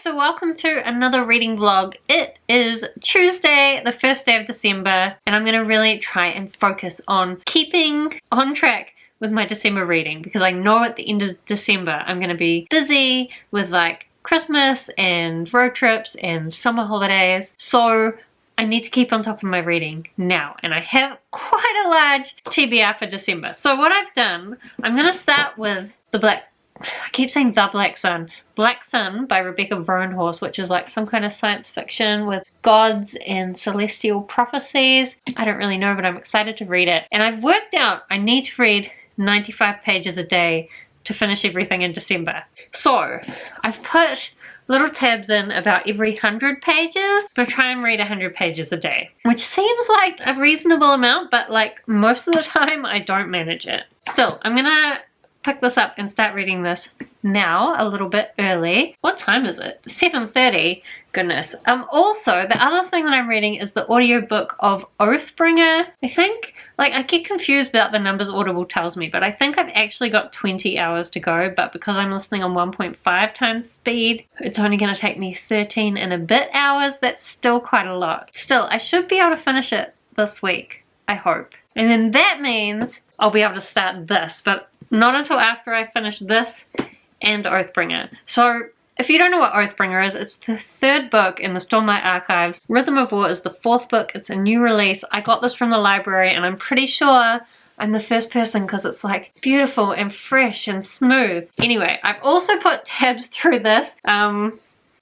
so welcome to another reading vlog. It is Tuesday, the first day of December, and I'm gonna really try and focus on keeping on track with my December reading because I know at the end of December I'm gonna be busy with like Christmas and road trips and summer holidays. So I need to keep on top of my reading now, and I have quite a large TBR for December. So what I've done, I'm gonna start with I keep saying The Black Sun. Black Sun by Rebecca Roanhorse, which is like some kind of science fiction with gods and celestial prophecies. I don't really know, but I'm excited to read it. And I've worked out I need to read 95 pages a day to finish everything in December. So I've put little tabs in about every 100 pages. I try and read 100 pages a day, which seems like a reasonable amount, but like most of the time I don't manage it. Still, I'm gonna pick this up and start reading this now a little bit early. What time is it? 7:30. Goodness. Also, the other thing that I'm reading is the audiobook of Oathbringer. I think, like, I get confused about the numbers Audible tells me, but I think I've actually got 20 hours to go, but because I'm listening on 1.5 times speed, it's only going to take me 13 and a bit hours. That's still quite a lot. Still, I should be able to finish it this week, I hope. And then that means I'll be able to start this, but not until after I finish this and Oathbringer. So if you don't know what Oathbringer is, it's the third book in the Stormlight Archives. Rhythm of War is the fourth book. It's a new release. I got this from the library and I'm pretty sure I'm the first person because it's like beautiful and fresh and smooth. Anyway, I've also put tabs through this and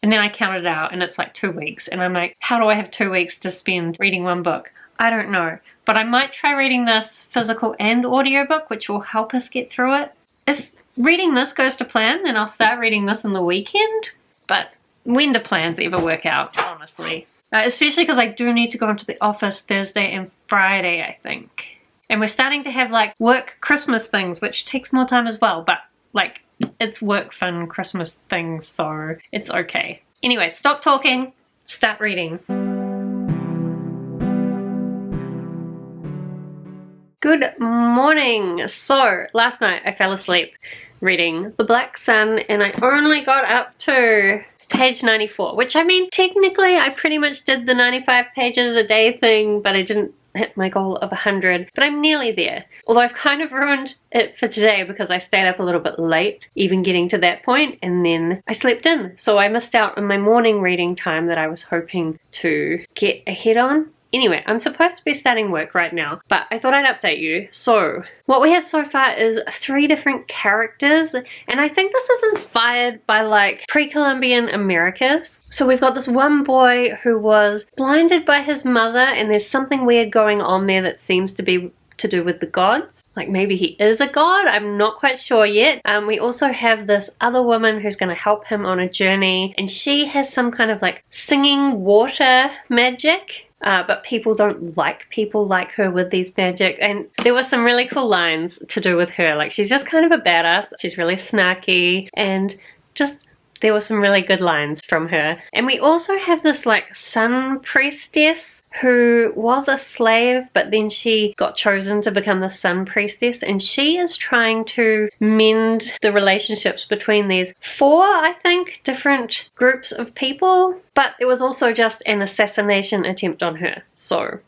then I counted it out and it's like 2 weeks. And I'm like, how do I have 2 weeks to spend reading one book? I don't know. But I might try reading this physical and audiobook, which will help us get through it. If reading this goes to plan, then I'll start reading this in the weekend. But when do plans ever work out, honestly? Especially because I do need to go into the office Thursday and Friday, I think. And we're starting to have like work Christmas things, which takes more time as well. But like, it's work fun Christmas things, so it's okay. Anyway, stop talking, start reading. Good morning. So last night I fell asleep reading The Black Sun and I only got up to page 94, which I mean technically I pretty much did the 95 pages a day thing, but I didn't hit my goal of 100, but I'm nearly there. Although I've kind of ruined it for today because I stayed up a little bit late even getting to that point, and then I slept in, so I missed out on my morning reading time that I was hoping to get ahead on. Anyway, I'm supposed to be starting work right now, but I thought I'd update you. So, what we have so far is 3 different characters, and I think this is inspired by like pre-Columbian Americas. So we've got this one boy who was blinded by his mother, and there's something weird going on there that seems to be to do with the gods. Like maybe he is a god, I'm not quite sure yet. We also have this other woman who's going to help him on a journey, and she has some kind of like singing water magic. But people don't like people like her with these magic, and there were some really cool lines to do with her. Like she's just kind of a badass, she's really snarky, and just there were some really good lines from her. And we also have this like sun priestess who was a slave, but then she got chosen to become the sun priestess, and she is trying to mend the relationships between these 4, I think, different groups of people. But it was also just an assassination attempt on her, so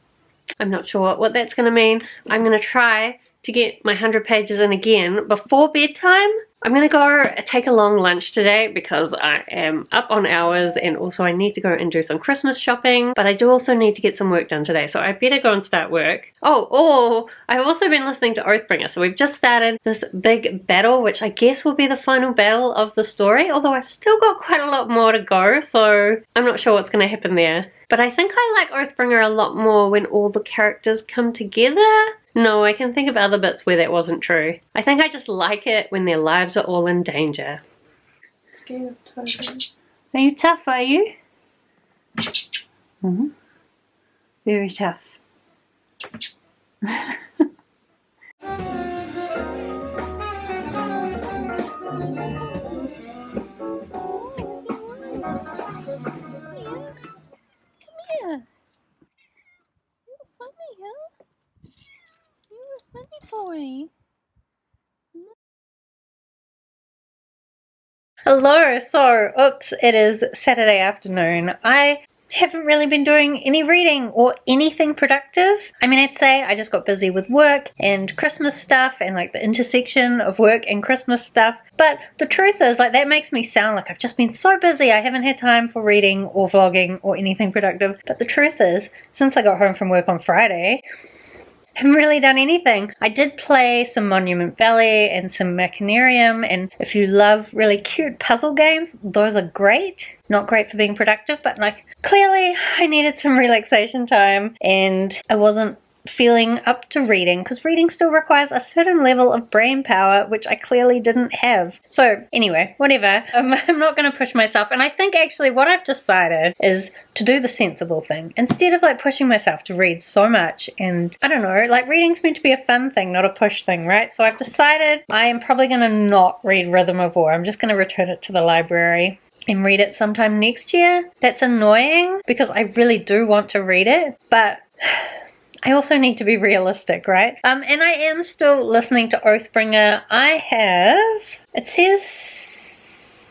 I'm not sure what that's going to mean. I'm going to try to get my 100 pages in again before bedtime. I'm gonna go take a long lunch today because I am up on hours, and also I need to go and do some Christmas shopping, but I do also need to get some work done today, so I better go and start work. Oh, I've also been listening to Oathbringer, so we've just started this big battle, which I guess will be the final battle of the story, although I've still got quite a lot more to go, so I'm not sure what's gonna happen there. But I think I like Oathbringer a lot more when all the characters come together. No, I can think of other bits where that wasn't true. I think I just like it when their lives are all in danger. Scared of Toby. Are you tough, are you? Mm-hmm. Very tough. Funny boy. Hello, so, oops, it is Saturday afternoon. I haven't really been doing any reading or anything productive. I mean, I'd say I just got busy with work and Christmas stuff and like the intersection of work and Christmas stuff. But the truth is, like, that makes me sound like I've just been so busy I haven't had time for reading or vlogging or anything productive. But the truth is, since I got home from work on Friday, haven't really done anything. I did play some Monument Valley and some Machinarium, and if you love really cute puzzle games, those are great. Not great for being productive, but like, clearly I needed some relaxation time and I wasn't feeling up to reading, because reading still requires a certain level of brain power, which I clearly didn't have. So anyway, whatever. I'm not going to push myself, and I think actually what I've decided is to do the sensible thing. Instead of like pushing myself to read so much, and I don't know, like reading's meant to be a fun thing, not a push thing, right? So I've decided I am probably going to not read Rhythm of War. I'm just going to return it to the library and read it sometime next year. That's annoying because I really do want to read it, but I also need to be realistic, right? And I am still listening to Oathbringer. I have, it says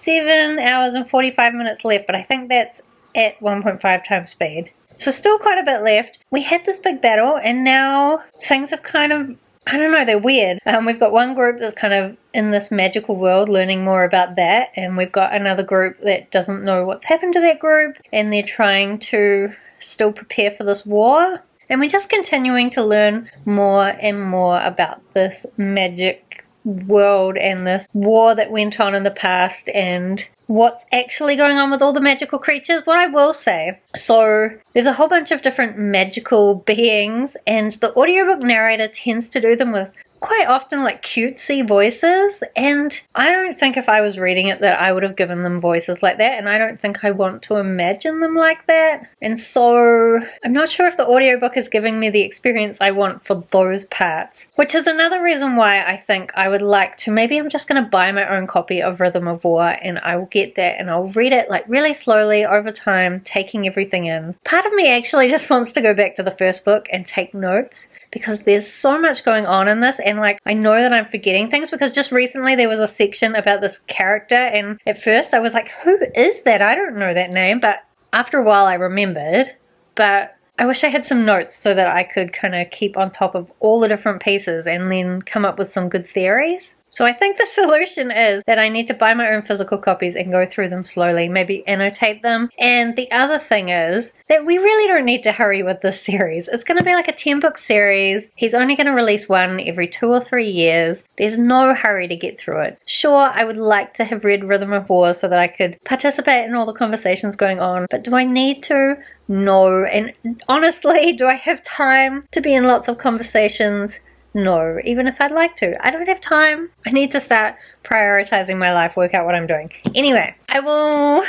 7 hours and 45 minutes left, but I think that's at 1.5 times speed. So still quite a bit left. We had this big battle and now things have kind of, I don't know, they're weird. We've got one group that's kind of in this magical world learning more about that, and we've got another group that doesn't know what's happened to that group, and they're trying to still prepare for this war. And we're just continuing to learn more and more about this magic world and this war that went on in the past and what's actually going on with all the magical creatures. What I will say, so there's a whole bunch of different magical beings, and the audiobook narrator tends to do them with quite often like cutesy voices, and I don't think if I was reading it that I would have given them voices like that, and I don't think I want to imagine them like that. And so I'm not sure if the audiobook is giving me the experience I want for those parts, which is another reason why I think I would like to, maybe I'm just going to buy my own copy of Rhythm of War and I will get that and I'll read it like really slowly over time, taking everything in. Part of me actually just wants to go back to the first book and take notes, because there's so much going on in this, and like I know that I'm forgetting things, because just recently there was a section about this character and at first I was like, who is that? I don't know that name, but after a while I remembered. But I wish I had some notes so that I could kind of keep on top of all the different pieces and then come up with some good theories. So I think the solution is that I need to buy my own physical copies and go through them slowly, maybe annotate them. And the other thing is that we really don't need to hurry with this series. It's going to be like a 10-book series. He's only going to release one every 2 or 3 years. There's no hurry to get through it. Sure, I would like to have read Rhythm of War so that I could participate in all the conversations going on, but do I need to? No. And honestly, do I have time to be in lots of conversations? No, even if I'd like to. I don't have time. I need to start prioritizing my life, work out what I'm doing. Anyway, I will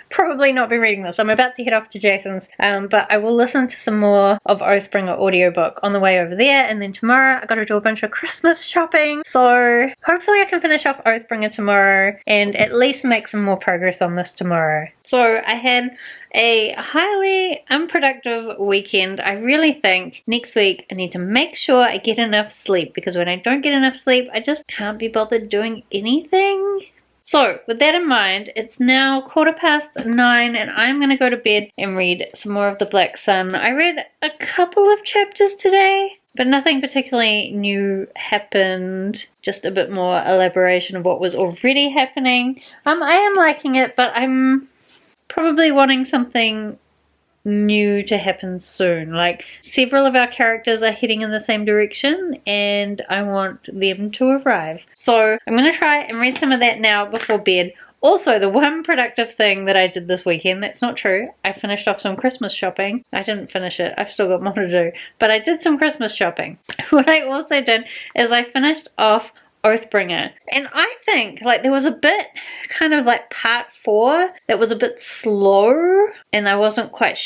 probably not be reading this. I'm about to head off to Jason's, but I will listen to some more of Oathbringer audiobook on the way over there, and then tomorrow I gotta do a bunch of Christmas shopping, so hopefully I can finish off Oathbringer tomorrow and at least make some more progress on this tomorrow. So I had a highly unproductive weekend. I really think next week I need to make sure I get enough sleep, because when I don't get enough sleep I just can't be bothered doing anything. So with that in mind, it's now 9:15 and I'm going to go to bed and read some more of The Black Sun. I read a couple of chapters today, but nothing particularly new happened, just a bit more elaboration of what was already happening. I am liking it, but I'm probably wanting something new to happen soon. Like, several of our characters are heading in the same direction and I want them to arrive. So I'm going to try and read some of that now before bed. Also, the one productive thing that I did this weekend, that's not true. I finished off some Christmas shopping. I didn't finish it. I've still got more to do. But I did some Christmas shopping. What I also did is I finished off Oathbringer. And I think like there was a bit kind of like part 4 that was a bit slow and I wasn't quite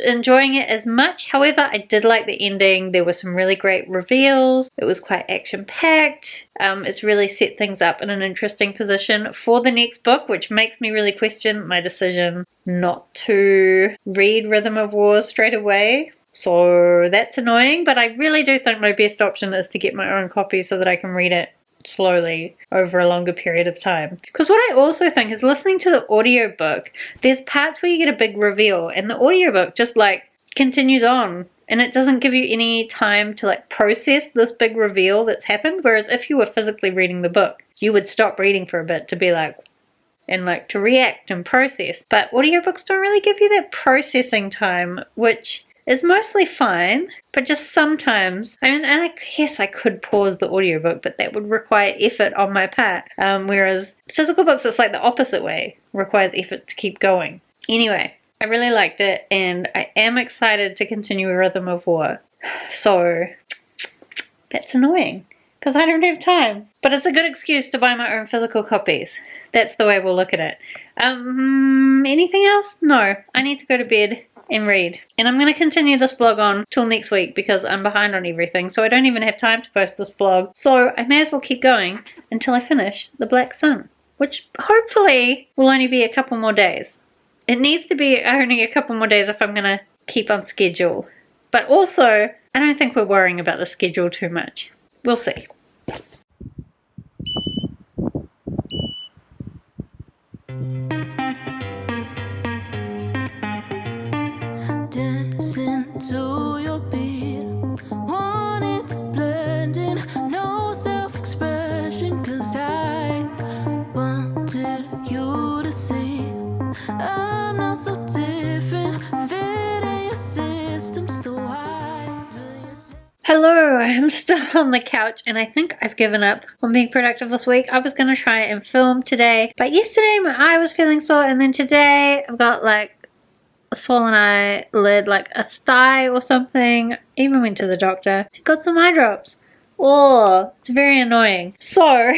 enjoying it as much. However, I did like the ending. There were some really great reveals. It was quite action-packed. It's really set things up in an interesting position for the next book, which makes me really question my decision not to read Rhythm of War straight away. So that's annoying, but I really do think my best option is to get my own copy so that I can read it slowly over a longer period of time. Because what I also think is listening to the audiobook, there's parts where you get a big reveal and the audiobook just like continues on and it doesn't give you any time to like process this big reveal that's happened. Whereas if you were physically reading the book, you would stop reading for a bit to be like, and like to react and process. But audiobooks don't really give you that processing time, which is mostly fine, but just sometimes, I mean, and I guess I could pause the audiobook, but that would require effort on my part. Whereas physical books, it's like the opposite way, requires effort to keep going. Anyway, I really liked it, and I am excited to continue Rhythm of War. So, that's annoying, because I don't have time. But it's a good excuse to buy my own physical copies. That's the way we'll look at it. Anything else? No, I need to go to bed and read. And I'm going to continue this vlog on till next week because I'm behind on everything, so I don't even have time to post this vlog. So I may as well keep going until I finish The Black Sun, which hopefully will only be a couple more days. It needs to be only a couple more days if I'm going to keep on schedule. But also, I don't think we're worrying about the schedule too much. We'll see. Dancing to your beat, wanted to blend in, no self-expression, 'cause I wanted you to see I'm not so different, fit in your system, so why do you Hello, I'm still on the couch and I think I've given up on being productive this week. I was going to try and film today, but yesterday my eye was feeling sore, and then today I've got like a swollen eyelid, like a sty or something. Even went to the doctor, got some eye drops. Oh, it's very annoying. So,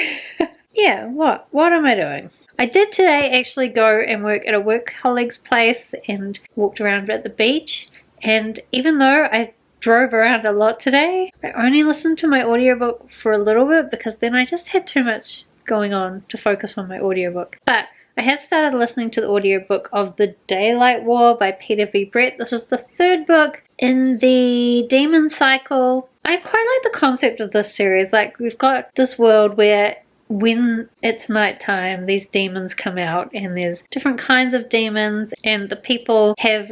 yeah, what am I doing? I did today actually go and work at a work colleague's place and walked around at the beach, and even though I drove around a lot today, I only listened to my audiobook for a little bit because then I just had too much going on to focus on my audiobook. But I have started listening to the audiobook of The Daylight War by Peter V. Brett. This is the third book in the Demon Cycle. I quite like the concept of this series. Like, we've got this world where when it's nighttime, these demons come out, and there's different kinds of demons, and the people have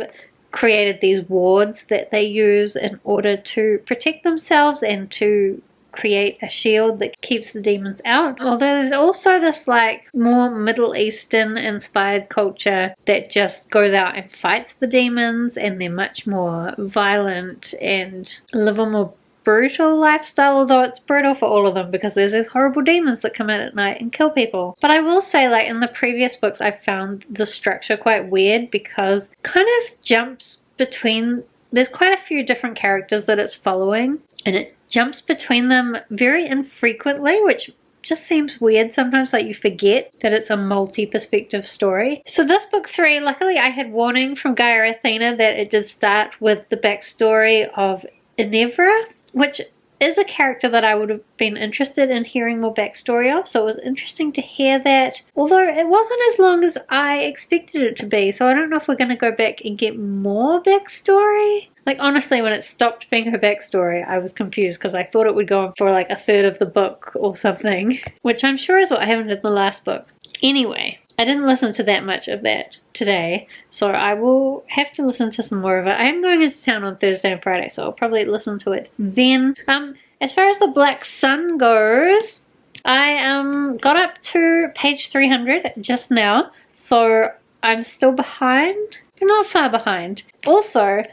created these wards that they use in order to protect themselves and to create a shield that keeps the demons out. Although there's also this like more Middle Eastern inspired culture that just goes out and fights the demons, and they're much more violent and live a more brutal lifestyle, although it's brutal for all of them because there's these horrible demons that come out at night and kill people. But I will say, like in the previous books, I found the structure quite weird because it kind of jumps between, there's quite a few different characters that it's following, and it jumps between them very infrequently, which just seems weird sometimes. Like, you forget that it's a multi-perspective story. So this book 3, luckily I had warning from Gaia Athena that it did start with the backstory of Inevra, which is a character that I would have been interested in hearing more backstory of, so it was interesting to hear that, although it wasn't as long as I expected it to be, so I don't know if we're going to go back and get more backstory. Like, honestly, when it stopped being her backstory, I was confused because I thought it would go on for like a third of the book or something, which I'm sure is what happened in the last book. Anyway, I didn't listen to that much of that today, so I will have to listen to some more of it. I am going into town on Thursday and Friday, so I'll probably listen to it then. As far as The Black Sun goes, I got up to page 300 just now, so I'm still behind. I'm not far behind. Also,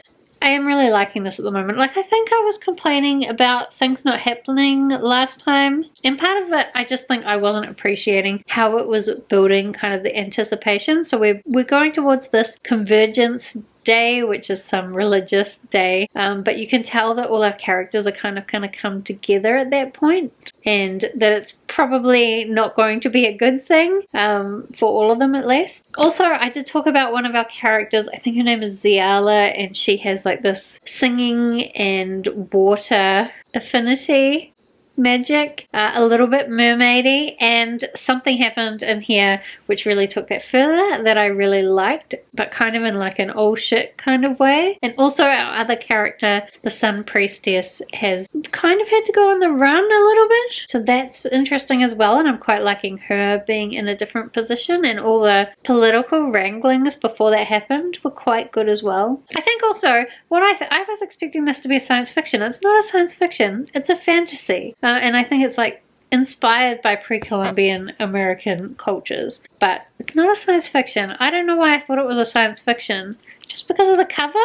I am really liking this at the moment. Like, I think I was complaining about things not happening last time, and part of it, I just think I wasn't appreciating how it was building kind of the anticipation. So we're going towards this convergence day, which is some religious day, but you can tell that all our characters are kind of going to come together at that point, and that it's probably not going to be a good thing, for all of them at least. Also, I did talk about one of our characters. I think her name is Ziala, and she has like this singing and water affinity magic, a little bit mermaidy, and something happened in here which really took that further that I really liked, but kind of in like an all shit kind of way. And also our other character, the Sun Priestess, has kind of had to go on the run a little bit, so that's interesting as well, and I'm quite liking her being in a different position, and all the political wranglings before that happened were quite good as well. I think also what I was expecting this to be a science fiction. It's not a science fiction, it's a fantasy, and I think it's like inspired by pre-Columbian American cultures, but it's not a science fiction. I don't know why I thought it was a science fiction, just because of the cover?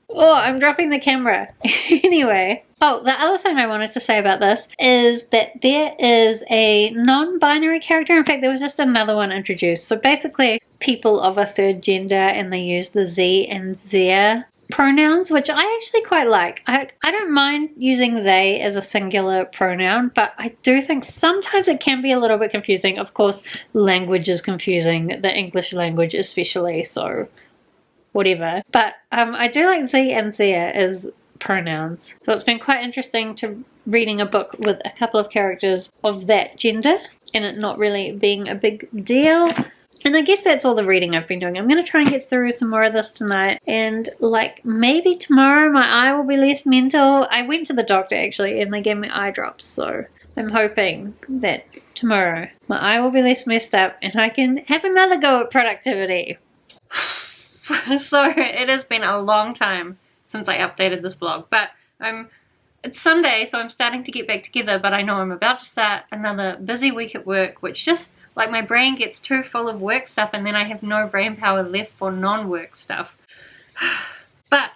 Oh, I'm dropping the camera. Anyway. Oh, the other thing I wanted to say about this is that there is a non-binary character. In fact, there was just another one introduced. So basically, people of a third gender, and they use the ze and their pronouns, which I actually quite like. I don't mind using they as a singular pronoun, but I do think sometimes it can be a little bit confusing. Of course, language is confusing, the English language especially, so whatever. But I do like ze and their as pronouns. So it's been quite interesting to reading a book with a couple of characters of that gender and it not really being a big deal. And I guess that's all the reading I've been doing. I'm going to try and get through some more of this tonight, and like maybe tomorrow my eye will be less mental. I went to the doctor actually and they gave me eye drops, so I'm hoping that tomorrow my eye will be less messed up and I can have another go at productivity. So it has been a long time since I updated this blog, but it's Sunday, so I'm starting to get back together, but I know I'm about to start another busy week at work, which just like my brain gets too full of work stuff and then I have no brain power left for non-work stuff. But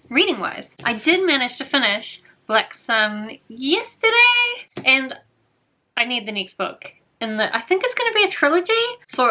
reading wise, I did manage to finish Black Sun yesterday, and I need the next book. And I think it's going to be a trilogy. So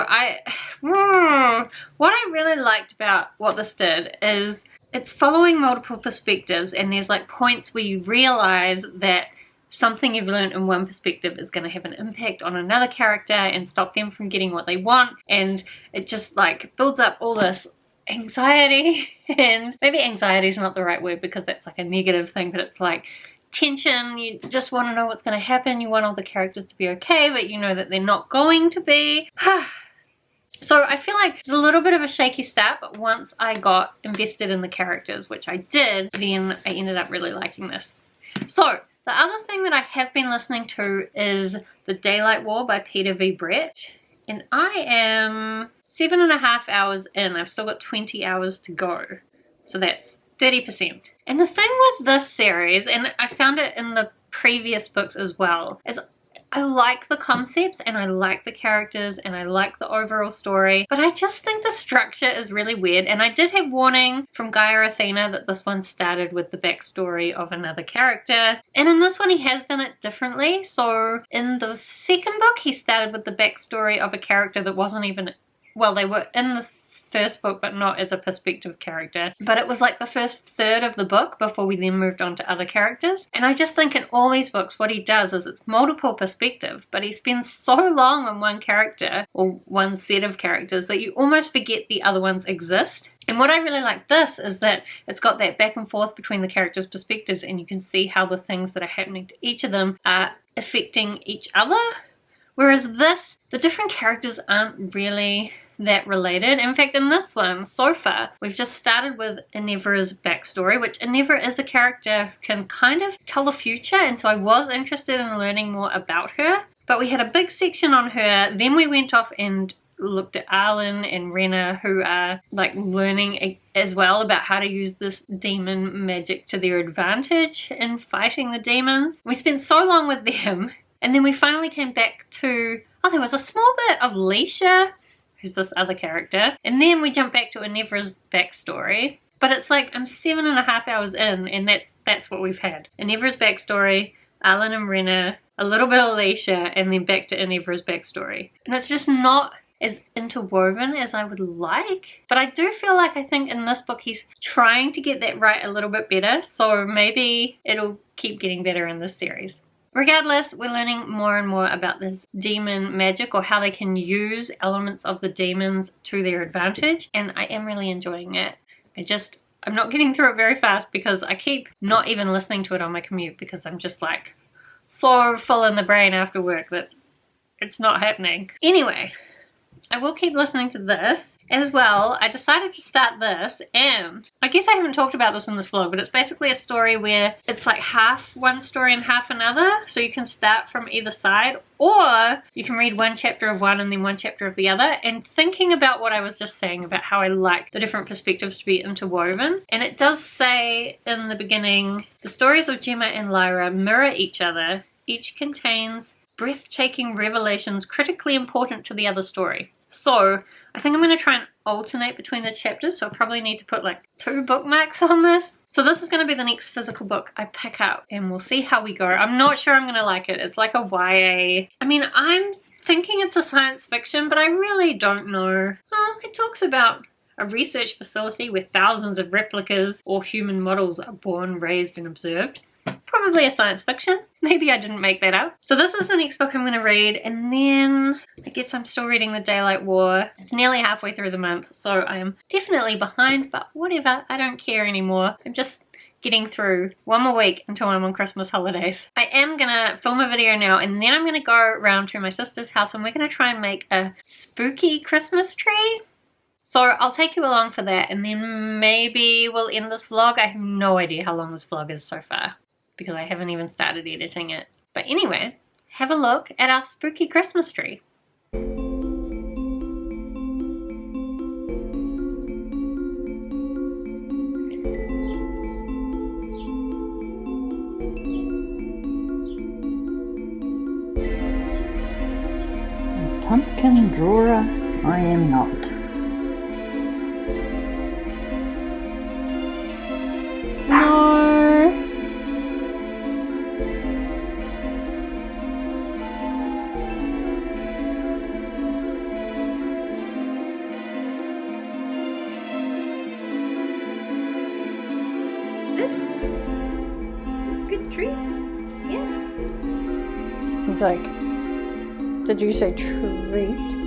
what I really liked about what this did is it's following multiple perspectives, and there's like points where you realize that something you've learned in one perspective is going to have an impact on another character and stop them from getting what they want, and it just like builds up all this anxiety. And maybe anxiety is not the right word because that's like a negative thing, but it's like tension. You just want to know what's going to happen. You want all the characters to be okay, but you know that they're not going to be. So I feel like it's a little bit of a shaky start, but once I got invested in the characters, which I did, then I ended up really liking this. So the other thing that I have been listening to is The Daylight War by Peter V. Brett, and I am 7.5 hours in. I've still got 20 hours to go, so that's 30%. And the thing with this series, and I found it in the previous books as well, is I like the concepts and I like the characters and I like the overall story, but I just think the structure is really weird. And I did have warning from Gaia Athena that this one started with the backstory of another character, and in this one he has done it differently. So in the second book he started with the backstory of a character that wasn't even, well, they were in the first book but not as a perspective character, but it was like the first third of the book before we then moved on to other characters. And I just think in all these books what he does is it's multiple perspective, but he spends so long on one character or one set of characters that you almost forget the other ones exist. And what I really like this is that it's got that back and forth between the characters' perspectives, and you can see how the things that are happening to each of them are affecting each other. Whereas this, the different characters aren't really that related. In fact, in this one, so far, we've just started with Inevra's backstory, which Inevra is a character who can kind of tell the future, and so I was interested in learning more about her. But we had a big section on her, then we went off and looked at Arlen and Rena, who are like learning as well about how to use this demon magic to their advantage in fighting the demons. We spent so long with them, and then we finally came back to, oh, there was a small bit of Leisha, who's this other character, and then we jump back to Inevra's backstory. But it's like I'm 7.5 hours in, and that's what we've had. Inevra's backstory, Arlen and Rena, a little bit of Leisha, and then back to Inevra's backstory. And it's just not as interwoven as I would like, but I do feel like I think in this book he's trying to get that right a little bit better, so maybe it'll keep getting better in this series. Regardless, we're learning more and more about this demon magic, or how they can use elements of the demons to their advantage, and I am really enjoying it. I'm not getting through it very fast because I keep not even listening to it on my commute because I'm just like so full in the brain after work that it's not happening. Anyway, I will keep listening to this. As well, I decided to start this, and I guess I haven't talked about this in this vlog, but it's basically a story where it's like half one story and half another, so you can start from either side, or you can read one chapter of one and then one chapter of the other. And thinking about what I was just saying about how I like the different perspectives to be interwoven, and it does say in the beginning, the stories of Gemma and Lyra mirror each other. Each contains breathtaking revelations critically important to the other story. So I think I'm going to try and alternate between the chapters, so I'll probably need to put like 2 bookmarks on this. So this is going to be the next physical book I pick up, and we'll see how we go. I'm not sure I'm going to like it. It's like a YA. I mean, I'm thinking it's a science fiction, but I really don't know. It talks about a research facility where thousands of replicas or human models are born, raised, and observed. Probably a science fiction. Maybe I didn't make that up. So this is the next book I'm going to read, and then I guess I'm still reading The Daylight War. It's nearly halfway through the month, so I am definitely behind, but whatever, I don't care anymore. I'm just getting through one more week until I'm on Christmas holidays. I am gonna film a video now, and then I'm gonna go around to my sister's house and we're gonna try and make a spooky Christmas tree. So I'll take you along for that, and then maybe we'll end this vlog. I have no idea how long this vlog is so far, because I haven't even started editing it. But anyway, have a look at our spooky Christmas tree. Pumpkin drawer I am not. No. This good tree? Yeah. He's like, did you say treat?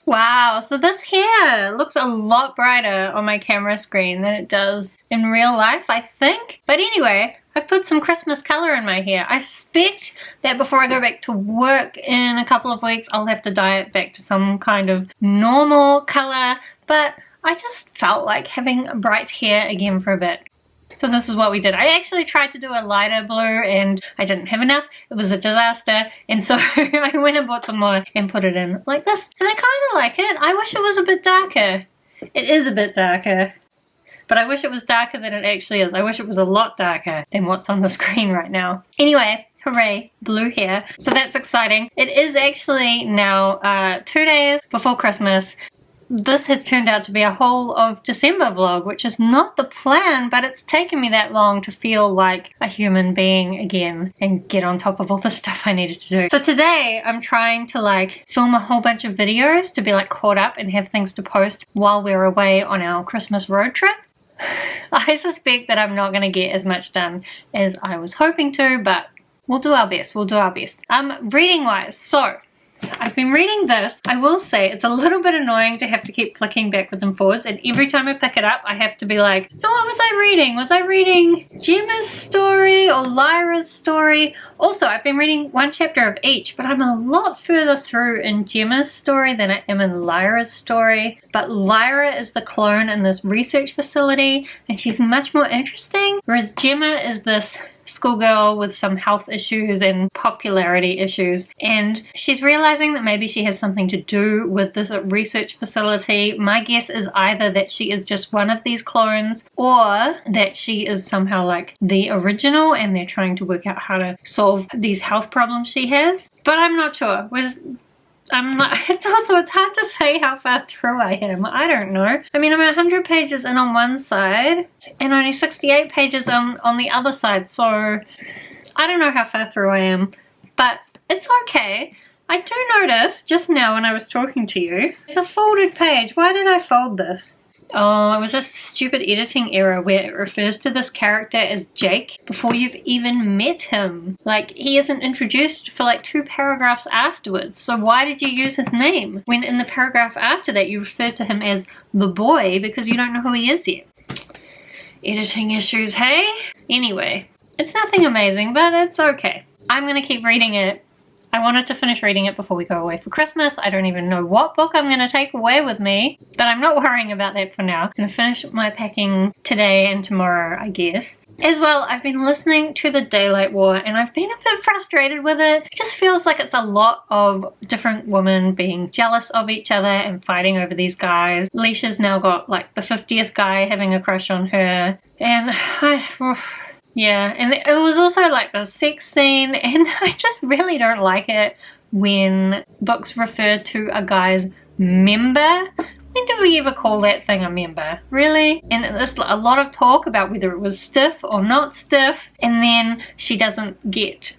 Wow, so this hair looks a lot brighter on my camera screen than it does in real life, I think. But anyway, I put some Christmas color in my hair. I expect that before I go back to work in a couple of weeks, I'll have to dye it back to some kind of normal color. But I just felt like having bright hair again for a bit. So this is what we did. I actually tried to do a lighter blue and I didn't have enough. It was a disaster. And so I went and bought some more and put it in like this. And I kind of like it. I wish it was a bit darker. It is a bit darker. But I wish it was darker than it actually is. I wish it was a lot darker than what's on the screen right now. Anyway, hooray, blue hair. So that's exciting. It is actually now 2 days before Christmas. This has turned out to be a whole of December vlog, which is not the plan, but it's taken me that long to feel like a human being again and get on top of all the stuff I needed to do. So today I'm trying to like film a whole bunch of videos to be like caught up and have things to post while we're away on our Christmas road trip. I suspect that I'm not going to get as much done as I was hoping to, but we'll do our best. We'll do our best. Reading wise, so I I've been reading this. I will say it's a little bit annoying to have to keep flicking backwards and forwards, and every time I pick it up I have to be like, no, what was I reading? Was I reading Gemma's story or Lyra's story? Also, I've been reading one chapter of each, but I'm a lot further through in Gemma's story than I am in Lyra's story. But Lyra is the clone in this research facility, and she's much more interesting, whereas Gemma is this schoolgirl with some health issues and popularity issues, and she's realizing that maybe she has something to do with this research facility. My guess is either that she is just one of these clones, or that she is somehow like the original and they're trying to work out how to solve these health problems she has, but I'm not sure. It's hard to say how far through I am. I don't know. I mean, I'm 100 pages in on one side and only 68 pages on the other side, so I don't know how far through I am, but it's okay. I do notice just now when I was talking to you, it's a folded page. Why did I fold this? Oh, it was a stupid editing error where it refers to this character as Jake before you've even met him. Like, he isn't introduced for like 2 paragraphs afterwards. So why did you use his name when in the paragraph after that you referred to him as the boy because you don't know who he is yet? Editing issues, hey? Anyway, it's nothing amazing, but it's okay. I'm gonna keep reading it. I wanted to finish reading it before we go away for Christmas. I don't even know what book I'm going to take away with me, but I'm not worrying about that for now. I'm going to finish my packing today and tomorrow, I guess. As well, I've been listening to the Daylight War and I've been a bit frustrated with it. It just feels like it's a lot of different women being jealous of each other and fighting over these guys. Leisha's now got like the 50th guy having a crush on her, and yeah, and it was also like the sex scene, and I just really don't like it when books refer to a guy's member. When do we ever call that thing a member? Really? And there's a lot of talk about whether it was stiff or not stiff, and then she doesn't get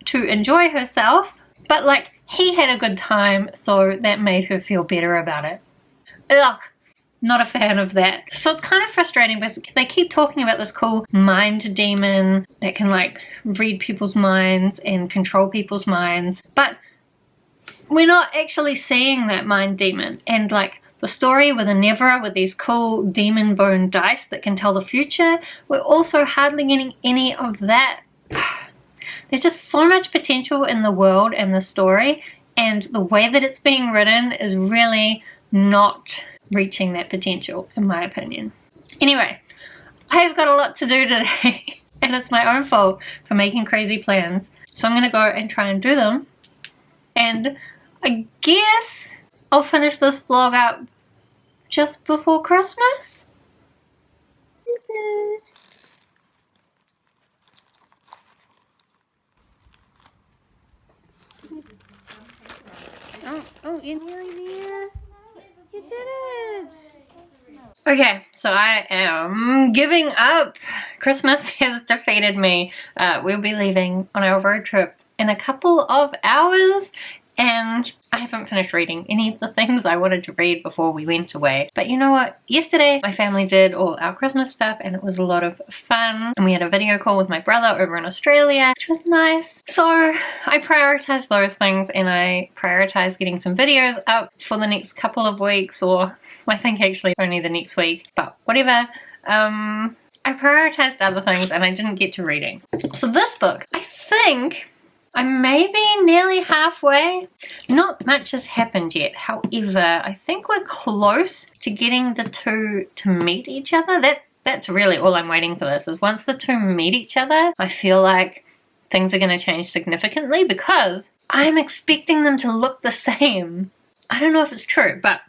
to enjoy herself. But like, he had a good time, so that made her feel better about it. Ugh. Not a fan of that. So it's kind of frustrating because they keep talking about this cool mind demon that can like read people's minds and control people's minds, but we're not actually seeing that mind demon. And like the story with Enevra with these cool demon bone dice that can tell the future, we're also hardly getting any of that. There's just so much potential in the world and the story, and the way that it's being written is really not reaching that potential, in my opinion. Anyway, I have got a lot to do today and it's my own fault for making crazy plans, so I'm gonna go and try and do them, and I guess I'll finish this vlog up just before Christmas. Oh, you're nearly there. You did it! Okay, so I am giving up. Christmas has defeated me. We'll be leaving on our road trip in a couple of hours, and I haven't finished reading any of the things I wanted to read before we went away. But you know what? Yesterday my family did all our Christmas stuff and it was a lot of fun, and we had a video call with my brother over in Australia, which was nice. So I prioritized those things, and I prioritized getting some videos up for the next couple of weeks, or I think actually only the next week, but whatever. I prioritized other things and I didn't get to reading. So this book, I think I'm maybe nearly halfway. Not much has happened yet. However, I think we're close to getting the two to meet each other. That's really all I'm waiting for this, is once the two meet each other, I feel like things are going to change significantly because I'm expecting them to look the same. I don't know if it's true, but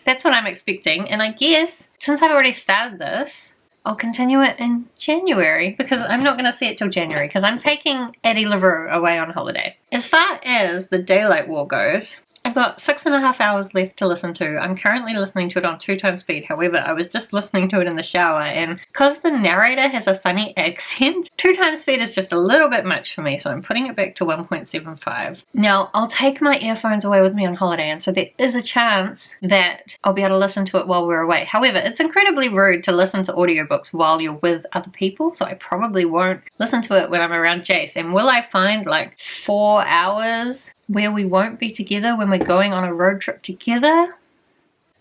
that's what I'm expecting. And I guess since I've already started this, I'll continue it in January, because I'm not going to see it till January because I'm taking Addie LaRue away on holiday. As far as the Daylight War goes, I've got 6.5 hours left to listen to. I'm currently listening to it on 2x speed. However, I was just listening to it in the shower, and because the narrator has a funny accent, 2x speed is just a little bit much for me, so I'm putting it back to 1.75. Now, I'll take my earphones away with me on holiday, and so there is a chance that I'll be able to listen to it while we're away. However, it's incredibly rude to listen to audiobooks while you're with other people, so I probably won't listen to it when I'm around Jace. And will I find like 4 hours where we won't be together when we're going on a road trip together.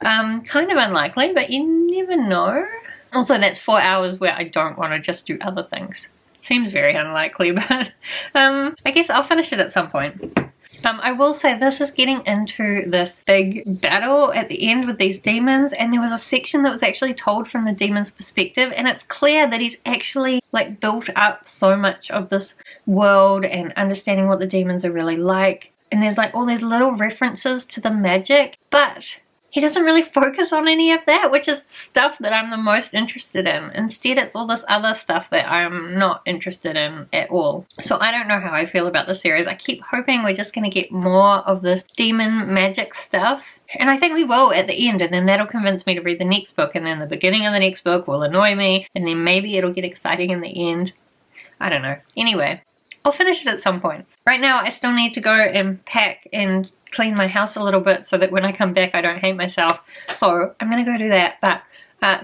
Kind of unlikely, but you never know. Also, that's 4 hours where I don't want to just do other things. Seems very unlikely, but I guess I'll finish it at some point. I will say this is getting into this big battle at the end with these demons, and there was a section that was actually told from the demon's perspective, and it's clear that he's actually like built up so much of this world and understanding what the demons are really like, and there's like all these little references to the magic, but he doesn't really focus on any of that, which is stuff that I'm the most interested in. Instead, it's all this other stuff that I'm not interested in at all. So I don't know how I feel about the series. I keep hoping we're just going to get more of this demon magic stuff. And I think we will at the end, and then that'll convince me to read the next book, and then the beginning of the next book will annoy me, and then maybe it'll get exciting in the end. I don't know. Anyway, I'll finish it at some point. Right now, I still need to go and pack and clean my house a little bit so that when I come back I don't hate myself. So I'm gonna go do that. But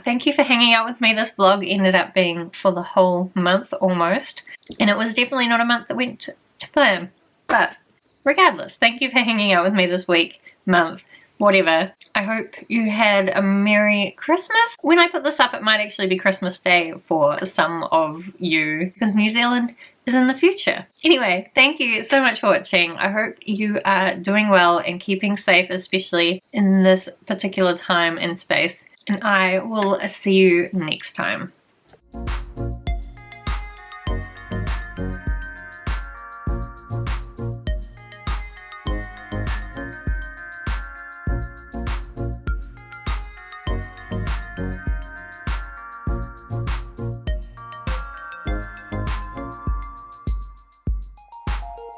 thank you for hanging out with me. This vlog ended up being for the whole month almost, and it was definitely not a month that went to plan. But regardless, thank you for hanging out with me this week, month, whatever. I hope you had a Merry Christmas. When I put this up, it might actually be Christmas Day for some of you, because New Zealand is in the future. Anyway, thank you so much for watching. I hope you are doing well and keeping safe, especially in this particular time and space. And I will see you next time.